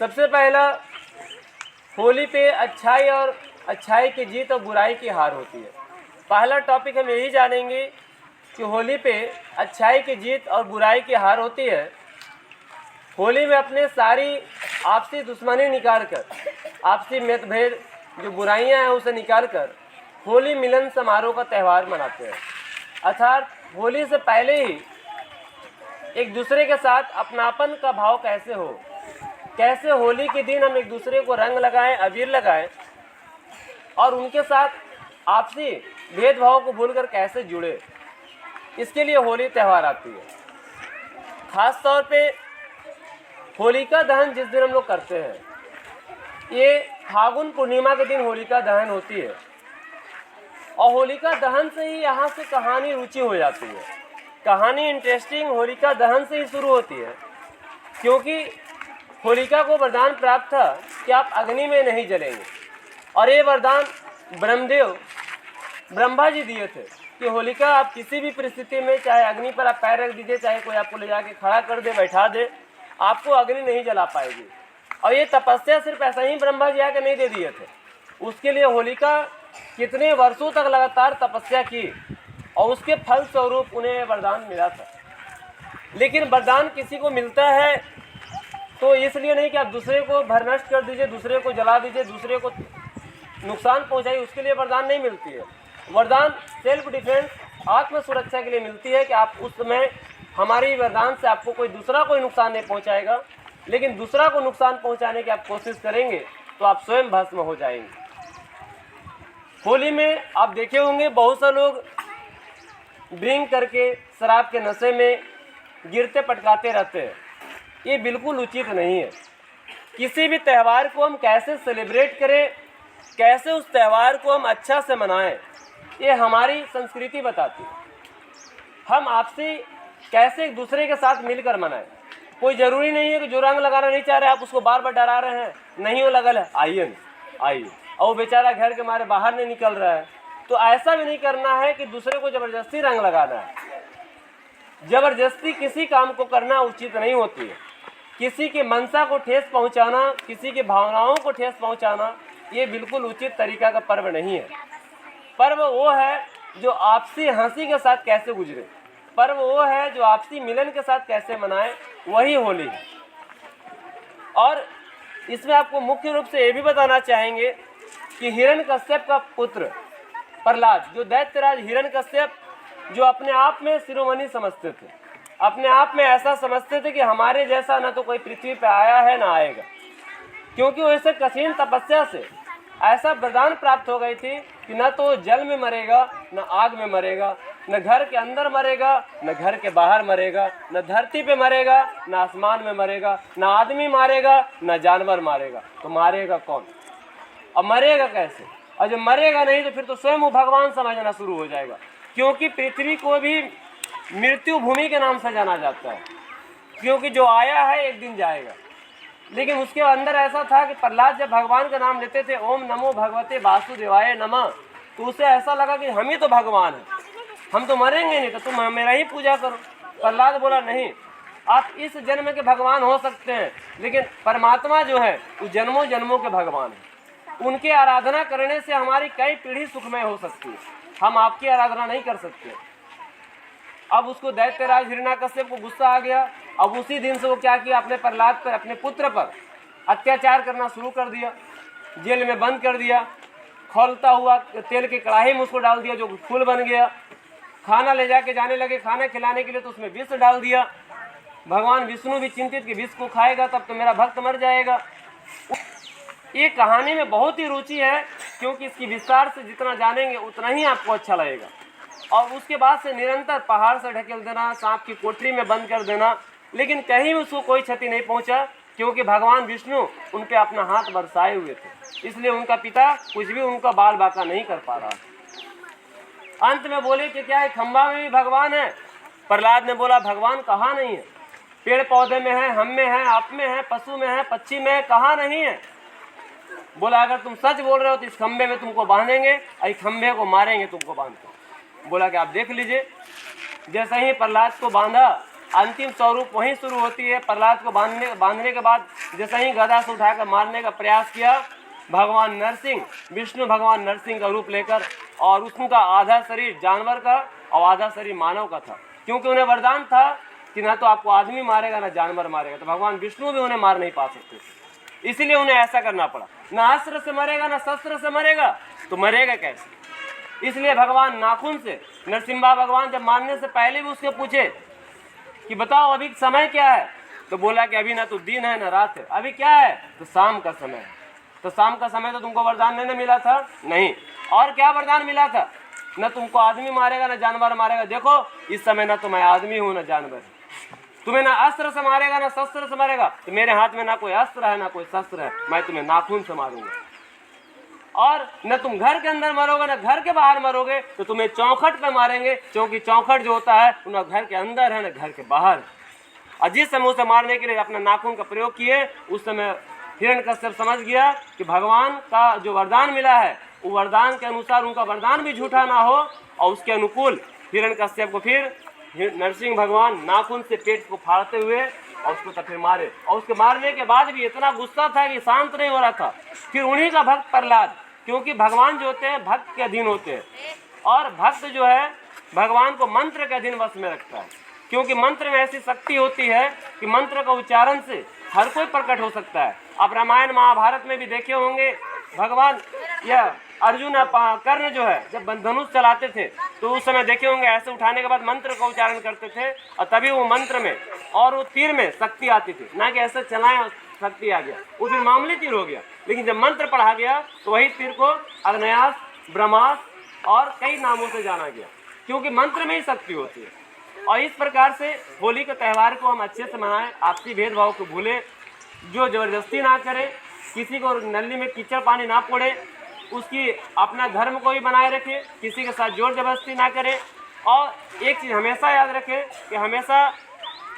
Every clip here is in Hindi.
सबसे पहला, होली पे अच्छाई की जीत और बुराई की हार होती है। पहला टॉपिक हम यही जानेंगे कि होली पे अच्छाई की जीत और बुराई की हार होती है। होली में अपने सारी आपसी दुश्मनी निकाल कर, आपसी मतभेद जो बुराइयां हैं उसे निकाल कर होली मिलन समारोह का त्यौहार मनाते हैं। अर्थात होली से पहले ही एक दूसरे के साथ अपनापन का भाव कैसे हो, कैसे होली के दिन हम एक दूसरे को रंग लगाएं, अबीर लगाएं और उनके साथ आपसी भेदभाव को भूलकर कैसे जुड़े, इसके लिए होली त्यौहार आती है। खास तौर पे होलिका दहन जिस दिन हम लोग करते हैं, ये फागुन पूर्णिमा के दिन होलिका दहन होती है और होलिका दहन से ही यहाँ से कहानी रुचि हो जाती है। कहानी इंटरेस्टिंग होलिका दहन से ही शुरू होती है, क्योंकि होलिका को वरदान प्राप्त था कि आप अग्नि में नहीं जलेंगे, और ये वरदान ब्रह्मदेव ब्रह्मा जी दिए थे कि होलिका आप किसी भी परिस्थिति में, चाहे अग्नि पर आप पैर रख दीजिए, चाहे कोई आपको ले जाके खड़ा कर दे, बैठा दे, आपको अग्नि नहीं जला पाएगी। और ये तपस्या सिर्फ ऐसा ही ब्रह्मा जी आके नहीं दे दिए थे, उसके लिए होलिका कितने वर्षों तक लगातार तपस्या की और उसके फल स्वरूप उन्हें वरदान मिला था। लेकिन वरदान किसी को मिलता है तो इसलिए नहीं कि आप दूसरे को भरनष्ट कर दीजिए, दूसरे को जला दीजिए, दूसरे को नुकसान पहुंचाइए, उसके लिए वरदान नहीं मिलती है। वरदान सेल्फ डिफेंस, आत्म सुरक्षा के लिए मिलती है कि आप उस समय हमारी वरदान से आपको कोई नुकसान नहीं पहुंचाएगा, लेकिन दूसरा को नुकसान पहुंचाने की आप कोशिश करेंगे तो आप स्वयं भस्म हो जाएंगे। होली में आप देखे होंगे बहुत से लोग ड्रिंक करके शराब के नशे में गिरते पटकाते रहते हैं। ये बिल्कुल उचित नहीं है। किसी भी त्यौहार को हम कैसे सेलिब्रेट करें, कैसे उस त्यौहार को हम अच्छा से मनाएं, ये हमारी संस्कृति बताती है। हम आपसी कैसे एक दूसरे के साथ मिलकर मनाएं। कोई ज़रूरी नहीं है कि जो रंग लगाना नहीं चाह रहे आप उसको बार बार डरा रहे हैं, नहीं वो लगल है, आइए और वो बेचारा घर के मारे बाहर नहीं निकल रहा है। तो ऐसा भी नहीं करना है कि दूसरे को ज़बरदस्ती रंग लगाना है। ज़बरदस्ती किसी काम को करना उचित नहीं होती है। किसी की मनसा को ठेस पहुंचाना, किसी की भावनाओं को ठेस पहुंचाना, ये बिल्कुल उचित तरीका का पर्व नहीं है। पर्व वो है जो आपसी हंसी के साथ कैसे गुजरे, पर्व वो है जो आपसी मिलन के साथ कैसे मनाए, वही होली है। और इसमें आपको मुख्य रूप से ये भी बताना चाहेंगे कि हिरण्यकश्यप का पुत्र प्रहलाद, जो दैत्यराज हिरण्यकश्यप, जो अपने आप में शिरोमणि समझते थे, अपने आप में ऐसा समझते थे कि हमारे जैसा ना तो कोई पृथ्वी पे आया है ना आएगा, क्योंकि वो ऐसे कठिन तपस्या से ऐसा वरदान प्राप्त हो गई थी कि न तो जल में मरेगा, न आग में मरेगा, न घर के अंदर मरेगा, न घर के बाहर मरेगा, न धरती पे मरेगा, न आसमान में मरेगा, न आदमी मारेगा, न जानवर मारेगा। तो मारेगा कौन और मरेगा कैसे? और जब मरेगा नहीं तो फिर तो स्वयं वो भगवान समझना शुरू हो जाएगा, क्योंकि पृथ्वी को भी मृत्यु भूमि के नाम से जाना जाता है, क्योंकि जो आया है एक दिन जाएगा। लेकिन उसके अंदर ऐसा था कि प्रहलाद जब भगवान का नाम लेते थे, ओम नमो भगवते वासुदेवाय नमः, तो उसे ऐसा लगा कि हम ही तो भगवान हैं, हम तो मरेंगे नहीं, तो तुम मेरा ही पूजा करो। प्रहलाद बोला नहीं, आप इस जन्म के भगवान हो सकते हैं, लेकिन परमात्मा जो है वो जन्मों जन्मों के भगवान है। उनकी आराधना करने से हमारी कई पीढ़ी सुखमय हो सकती है, हम आपकी आराधना नहीं कर सकते। अब उसको दैत्यराज हिरण्यकश्यप को गुस्सा आ गया। अब उसी दिन से वो क्या किया, अपने प्रहलाद पर, अपने पुत्र पर अत्याचार करना शुरू कर दिया, जेल में बंद कर दिया, खौलता हुआ तेल की कढ़ाई में उसको डाल दिया जो फूल बन गया। खाना ले जाके जाने लगे खाना खिलाने के लिए, तो उसमें विष डाल दिया। भगवान विष्णु भी चिंतित कि विष को खाएगा तब तो मेरा भक्त मर जाएगा। ये कहानी में बहुत ही रुचि है, क्योंकि इसकी विस्तार से जितना जानेंगे उतना ही आपको अच्छा लगेगा। और उसके बाद से निरंतर पहाड़ से ढकेल देना, सांप की कोठरी में बंद कर देना, लेकिन कहीं उसको कोई क्षति नहीं पहुंचा, क्योंकि भगवान विष्णु उन पे अपना हाथ बरसाए हुए थे। इसलिए उनका पिता कुछ भी उनका बाल बाका नहीं कर पा रहा। अंत में बोले कि क्या है, खंबा में भी भगवान है? प्रहलाद ने बोला भगवान कहाँ नहीं है, पेड़ पौधे में है, हम में है, आप में है, पशु में है, पक्षी में है, कहाँ नहीं है? बोला अगर तुम सच बोल रहे हो तो इस खंबे में तुमको बांधेंगे और इस खंबे को मारेंगे तुमको बांध कर। बोला कि आप देख लीजिए। जैसे ही प्रहलाद को बांधा अंतिम स्वरूप वहीं शुरू होती है। प्रहलाद को बांधने के बाद जैसे ही गदा से उठाकर मारने का प्रयास किया, भगवान नरसिंह, विष्णु भगवान नरसिंह का रूप लेकर, और उनका आधा शरीर जानवर का और आधा शरीर मानव का था, क्योंकि उन्हें वरदान था कि ना तो आपको आदमी मारेगा ना जानवर मारेगा, तो भगवान विष्णु भी उन्हें मार नहीं पा सकते, इसीलिए उन्हें ऐसा करना पड़ा। ना अस्त्र से मरेगा ना शस्त्र से मरेगा, तो मरेगा कैसे? इसलिए भगवान नाखून से, नरसिम्हा भगवान जब मारने से पहले भी उसके पूछे कि बताओ अभी समय क्या है, तो बोला कि अभी ना तो दिन है ना रात है, अभी क्या है, तो शाम का समय है। तो शाम का समय तो तुमको वरदान नहीं मिला था? नहीं। और क्या वरदान मिला था? न तुमको आदमी मारेगा ना जानवर मारेगा। देखो इस समय ना तो मैं आदमी हूँ ना जानवर, तुम्हें ना अस्त्र से मारेगा ना शस्त्र से मारेगा, तो मेरे हाथ में ना कोई अस्त्र है ना कोई शस्त्र है, मैं तुम्हें नाखून से मारूंगा। और न तुम घर के अंदर मरोगे ना घर के बाहर मरोगे, तो तुम्हें चौखट पे मारेंगे, क्योंकि चौखट जो होता है न घर के अंदर है न घर के बाहर। और जिस समय उसे मारने के लिए अपना नाखून का प्रयोग किए, उस समय हिरण्यकश्यप समझ गया कि भगवान का जो वरदान मिला है वो वरदान के अनुसार उनका वरदान भी झूठा ना हो, और उसके अनुकूल हिरण्यकश्यप को फिर नरसिंह भगवान नाखून से पेट को फाड़ते हुए और उसको तो फिर मारे। और उसके मारने के बाद भी इतना गुस्सा था कि शांत नहीं हो रहा था। फिर उन्हीं का भक्त प्रहलाद, क्योंकि भगवान जो होते हैं भक्त के अधीन होते हैं, और भक्त जो है भगवान को मंत्र के अधीन वश में रखता है, क्योंकि मंत्र में ऐसी शक्ति होती है कि मंत्र का उच्चारण से हर कोई प्रकट हो सकता है। आप रामायण महाभारत में भी देखे होंगे, भगवान या अर्जुन कर्ण जो है जब धनुष चलाते थे, तो उस समय देखे होंगे ऐसे उठाने के बाद मंत्र का उच्चारण करते थे, और तभी वो मंत्र में और वो तीर में शक्ति आती थी, ना कि ऐसे चलाएं शक्ति आ गया, वो फिर मामूली तीर हो गया। लेकिन जब मंत्र पढ़ा गया तो वही तीर को अग्न्यास, ब्रह्मास्त्र और कई नामों से जाना गया, क्योंकि मंत्र में ही शक्ति होती है। और इस प्रकार से होली के त्यौहार को हम अच्छे से मनाएं, आपसी भेदभाव को भूलें, जो जबरदस्ती ना करें, किसी को नली में कीचड़ पानी ना फोड़े, उसकी अपना धर्म को ही बनाए रखें, किसी के साथ जोर जबरदस्ती ना करें। और एक चीज़ हमेशा याद रखें कि हमेशा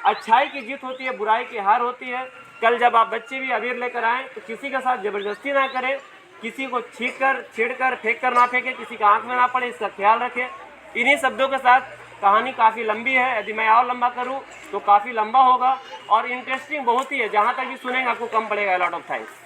अच्छाई की जीत होती है, बुराई की हार होती है। कल जब आप बच्चे भी अबीर लेकर आएँ तो किसी के साथ जबरदस्ती ना करें, किसी को छेड़कर फेंक कर ना फेंकें, किसी का आँख में ना पड़े, इसका ख्याल रखें। इन्हीं शब्दों के साथ कहानी काफ़ी लंबी है, यदि मैं और लंबा करूं तो काफ़ी लंबा होगा, और इंटरेस्टिंग बहुत ही है, जहां तक भी सुनेंगे आपको कम पड़ेगा। Lot of thanks.